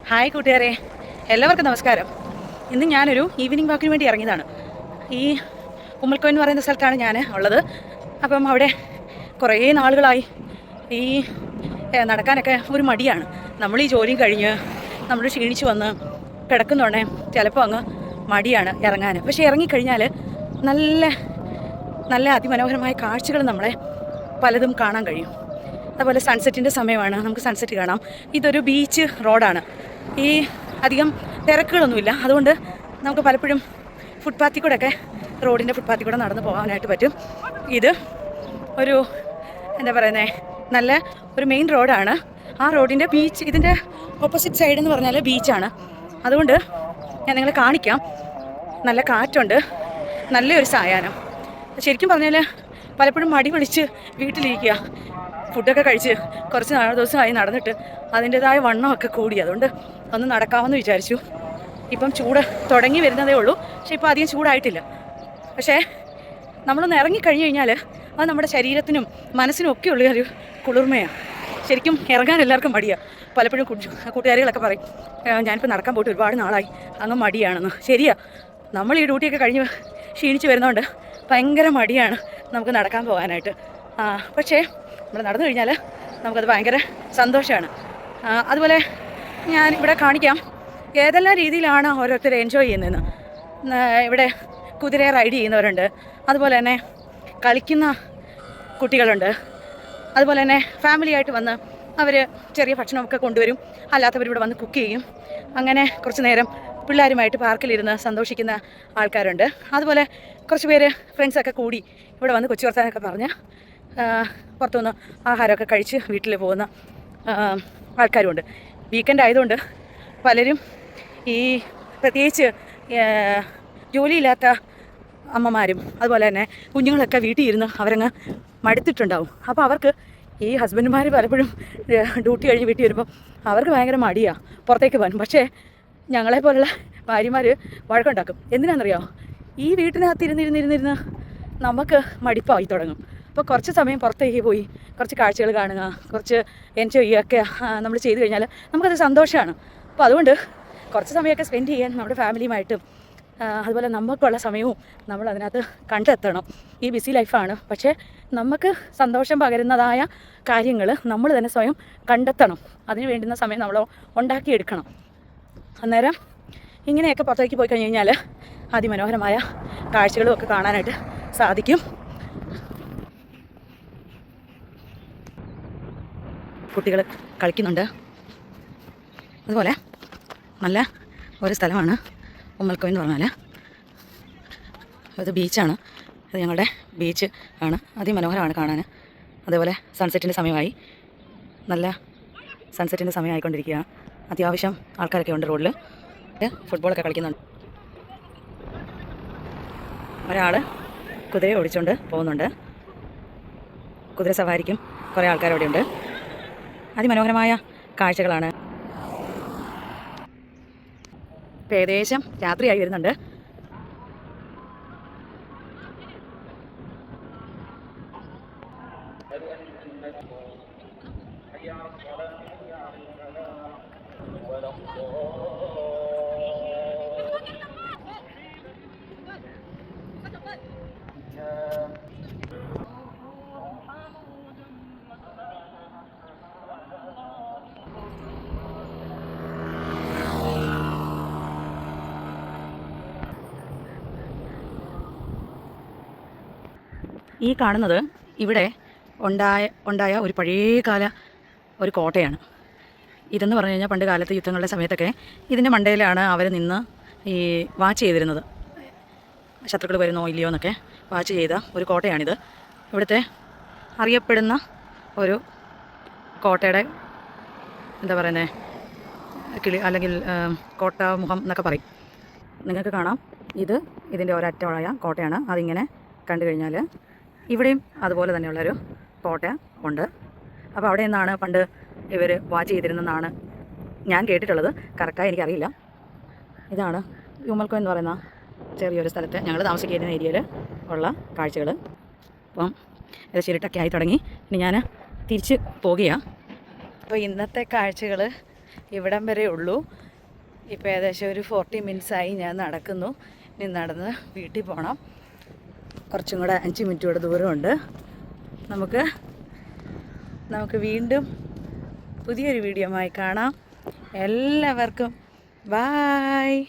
Hi കൂട്ടുകാരെ, എല്ലാവർക്കും നമസ്കാരം. ഇന്ന് ഞാനൊരു ഈവനിങ് വാക്കിന് വേണ്ടി ഇറങ്ങിയതാണ്. ഈ ഉമ്മൽക്കോ എന്ന് പറയുന്ന സ്ഥലത്താണ് ഞാൻ ഉള്ളത്. അപ്പം അവിടെ കുറേ നാളുകളായി ഈ നടക്കാനൊക്കെ ഒരു മടിയാണ്. നമ്മൾ ഈ ജോലിയും കഴിഞ്ഞ് നമ്മൾ ക്ഷീണിച്ച് വന്ന് കിടക്കുന്നുണ്ടേ ചിലപ്പോൾ അങ്ങ് മടിയാണ് ഇറങ്ങാൻ. പക്ഷേ ഇറങ്ങിക്കഴിഞ്ഞാൽ നല്ല നല്ല അതിമനോഹരമായ കാഴ്ചകൾ നമ്മളെ പലതും കാണാൻ കഴിയും. അതുപോലെ സൺസെറ്റിൻ്റെ സമയമാണ്, നമുക്ക് സൺസെറ്റ് കാണാം. ഇതൊരു ബീച്ച് റോഡാണ്. ഈ അധികം തിരക്കുകളൊന്നുമില്ല, അതുകൊണ്ട് നമുക്ക് പലപ്പോഴും ഫുട്പാത്തിൽ കൂടെയൊക്കെ റോഡിൻ്റെ ഫുട്പാത്തിൽ കൂടെ നടന്നു പോകാനായിട്ട് പറ്റും. ഇത് ഒരു എന്താ പറയുന്നത്, നല്ല ഒരു മെയിൻ റോഡാണ്. ആ റോഡിൻ്റെ ബീച്ച്, ഇതിൻ്റെ ഓപ്പോസിറ്റ് സൈഡ് എന്ന് പറഞ്ഞാൽ ബീച്ചാണ്. അതുകൊണ്ട് ഞാൻ നിങ്ങളെ കാണിക്കാം. നല്ല കാറ്റുണ്ട്, നല്ലൊരു സായാഹ്നം. ശരിക്കും പറഞ്ഞാൽ പലപ്പോഴും മടി പിടിച്ച് വീട്ടിലിരിക്കുക. ഫുഡൊക്കെ കഴിച്ച് കുറച്ച് ദിവസമായി നടന്നിട്ട് അതിൻ്റെതായ വണ്ണമൊക്കെ കൂടി. അതുകൊണ്ട് ഒന്ന് നടക്കാമെന്ന് വിചാരിച്ചു. ഇപ്പം ചൂട് തുടങ്ങി വരുന്നതേ ഉള്ളൂ, പക്ഷേ ഇപ്പോൾ അധികം ചൂടായിട്ടില്ല. പക്ഷേ നമ്മളൊന്ന് ഇറങ്ങിക്കഴിഞ്ഞ് കഴിഞ്ഞാൽ അത് നമ്മുടെ ശരീരത്തിനും മനസ്സിനും ഒക്കെ ഉള്ള ഒരു കുളിർമയാണ്. ശരിക്കും ഇറങ്ങാൻ എല്ലാവർക്കും മടിയാണ്. പലപ്പോഴും കൂട്ടുകാരികളൊക്കെ പറയും, ഞാനിപ്പോൾ നടക്കാൻ പോയിട്ട് ഒരുപാട് നാളായി, അങ്ങ് മടിയാണെന്ന്. ശരിയാ, നമ്മൾ ഈ ഡ്യൂട്ടിയൊക്കെ കഴിഞ്ഞ് ക്ഷീണിച്ച് വരുന്നതുകൊണ്ട് ഭയങ്കര മടിയാണ് നമുക്ക് നടക്കാൻ പോകാനായിട്ട്. പക്ഷേ നമ്മൾ നടന്നു കഴിഞ്ഞാൽ നമുക്കത് ഭയങ്കര സന്തോഷമാണ്. അതുപോലെ ഞാൻ ഇവിടെ കാണിക്കാം ഏതെല്ലാം രീതിയിലാണ് ഓരോരുത്തർ എൻജോയ് ചെയ്യുന്നതെന്ന്. ഇവിടെ കുതിരയെ റൈഡ് ചെയ്യുന്നവരുണ്ട്, അതുപോലെ തന്നെ കളിക്കുന്ന കുട്ടികളുണ്ട്, അതുപോലെ തന്നെ ഫാമിലി ആയിട്ട് വന്ന് അവർ ചെറിയ ഭക്ഷണമൊക്കെ കൊണ്ടുവരും, അല്ലാത്തവരിവിടെ വന്ന് കുക്ക് ചെയ്യും. അങ്ങനെ കുറച്ച് നേരം പിള്ളേരുമായിട്ട് പാർക്കിലിരുന്ന് സന്തോഷിക്കുന്ന ആൾക്കാരുണ്ട്. അതുപോലെ കുറച്ച് പേര് ഫ്രണ്ട്സൊക്കെ കൂടി ഇവിടെ വന്ന് കൊച്ചു വർത്താനൊക്കെ പറഞ്ഞ് പുറത്തുനിന്ന് ആഹാരമൊക്കെ കഴിച്ച് വീട്ടിൽ പോകുന്ന ആൾക്കാരുമുണ്ട്. വീക്കെൻഡ് ആയതുകൊണ്ട് പലരും ഈ പ്രത്യേകിച്ച് ജോലിയില്ലാത്ത അമ്മമാരും അതുപോലെ തന്നെ കുഞ്ഞുങ്ങളൊക്കെ വീട്ടിൽ ഇരുന്ന് അവരങ്ങ് മടുത്തിട്ടുണ്ടാവും. അപ്പോൾ അവർക്ക് ഈ ഹസ്ബൻഡുമാർ പലപ്പോഴും ഡ്യൂട്ടി കഴിഞ്ഞ് വീട്ടിൽ വരുമ്പോൾ അവർക്ക് ഭയങ്കര മടിയാണ് പുറത്തേക്ക് പോകാൻ. പക്ഷേ ഞങ്ങളെപ്പോലുള്ള ഭാര്യമാർ വഴക്കുണ്ടാക്കും. എന്തിനാണെന്നറിയാമോ? ഈ വീട്ടിനകത്ത് ഇരുന്നിരുന്നിരുന്നിരുന്ന് നമുക്ക് മടിപ്പായി തുടങ്ങും. അപ്പോൾ കുറച്ച് സമയം പുറത്തേക്ക് പോയി കുറച്ച് കാഴ്ചകൾ കാണുക, കുറച്ച് എൻജോയ് ചെയ്യുകയൊക്കെ നമ്മൾ ചെയ്ത് കഴിഞ്ഞാൽ നമുക്കത് സന്തോഷമാണ്. അപ്പോൾ അതുകൊണ്ട് കുറച്ച് സമയമൊക്കെ സ്പെൻഡ് ചെയ്യാൻ നമ്മുടെ ഫാമിലിയുമായിട്ടും അതുപോലെ നമുക്കുള്ള സമയവും നമ്മൾ അതിനകത്ത് കണ്ടെത്തണം. ഈ ബിസി ലൈഫാണ്, പക്ഷേ നമുക്ക് സന്തോഷം പകരുന്നതായ കാര്യങ്ങൾ നമ്മൾ തന്നെ സ്വയം കണ്ടെത്തണം. അതിന് വേണ്ടുന്ന സമയം നമ്മൾ ഉണ്ടാക്കിയെടുക്കണം. അന്നേരം ഇങ്ങനെയൊക്കെ പുറത്തേക്ക് പോയി കഴിഞ്ഞ് കഴിഞ്ഞാൽ അതിമനോഹരമായ കാഴ്ചകളും ഒക്കെ കാണാനായിട്ട് സാധിക്കും. കുട്ടികൾ കളിക്കുന്നുണ്ട്. അതുപോലെ നല്ല ഒരു സ്ഥലമാണ് ഉമ്മൽക്കോ എന്ന് പറഞ്ഞാൽ. ഇത് ബീച്ചാണ്, ഇത് ഞങ്ങളുടെ ബീച്ച് ആണ്. അതിമനോഹരമാണ് കാണാൻ. അതേപോലെ സൺസെറ്റിൻ്റെ സമയമായി, നല്ല സൺസെറ്റിൻ്റെ സമയമായിക്കൊണ്ടിരിക്കുകയാണ്. അത്യാവശ്യം ആൾക്കാരൊക്കെ ഉണ്ട് റോഡിൽ, ഫുട്ബോളൊക്കെ കളിക്കുന്നുണ്ട്. ഒരാൾ കുതിരയെ ഓടിച്ചുകൊണ്ട് പോകുന്നുണ്ട്. കുതിര സവാരിക്കും കുറേ ആൾക്കാരവിടെ ഉണ്ട്. അതിമനോഹരമായ കാഴ്ചകളാണ്. ഇപ്പം ഏകദേശം രാത്രിയായി വരുന്നുണ്ട്. ഈ കാണുന്നത് ഇവിടെ ഉണ്ടായ ഒരു പഴയകാല ഒരു കോട്ടയാണ്. ഇതെന്ന് പറഞ്ഞു കഴിഞ്ഞാൽ പണ്ട് കാലത്ത് യുദ്ധങ്ങളുടെ സമയത്തൊക്കെ ഇതിൻ്റെ മണ്ടയിലാണ് അവർ നിന്ന് ഈ വാച്ച് ചെയ്തിരുന്നത്. ശത്രുക്കൾ വരുന്നോ ഇല്ലയോ എന്നൊക്കെ വാച്ച് ചെയ്ത ഒരു കോട്ടയാണിത്. ഇവിടുത്തെ അറിയപ്പെടുന്ന ഒരു കോട്ടയുടെ എന്താ പറയുന്നത്, കിളി അല്ലെങ്കിൽ കോട്ടമുഖം എന്നൊക്കെ പറയും. നിങ്ങൾക്ക് കാണാം, ഇതിൻ്റെ ഒരറ്റമായ കോട്ടയാണ്. അതിങ്ങനെ കണ്ടു കഴിഞ്ഞാൽ ഇവിടെയും അതുപോലെ തന്നെയുള്ളൊരു കോട്ട ഉണ്ട്. അപ്പോൾ അവിടെ നിന്നാണ് പണ്ട് ഇവർ വാച്ച് ചെയ്തിരുന്നെന്നാണ് ഞാൻ കേട്ടിട്ടുള്ളത്. കറക്റ്റായി എനിക്കറിയില്ല. ഇതാണ് ഉമ്മൽക്കോ എന്ന് പറയുന്ന ചെറിയൊരു സ്ഥലത്ത് ഞങ്ങൾ താമസിക്കുന്ന ഏരിയയിൽ ഉള്ള കാഴ്ചകൾ. അപ്പം ഇത് ശരിട്ടൊക്കെ ആയി തുടങ്ങി. ഇനി ഞാൻ തിരിച്ച് പോകുകയാണ്. അപ്പോൾ ഇന്നത്തെ കാഴ്ചകൾ ഇവിടം വരെ ഉള്ളൂ. ഇപ്പോൾ ഏകദേശം ഒരു 40 മിനിറ്റ്സായി ഞാൻ നടക്കുന്നു. ഇനി നടന്ന് വീട്ടിൽ പോകണം. കുറച്ചും കൂടെ 5 മിനിറ്റ് കൂടെ ദൂരമുണ്ട്. നമുക്ക് വീണ്ടും പുതിയൊരു വീഡിയോയുമായി കാണാം. എല്ലാവർക്കും ബായ്.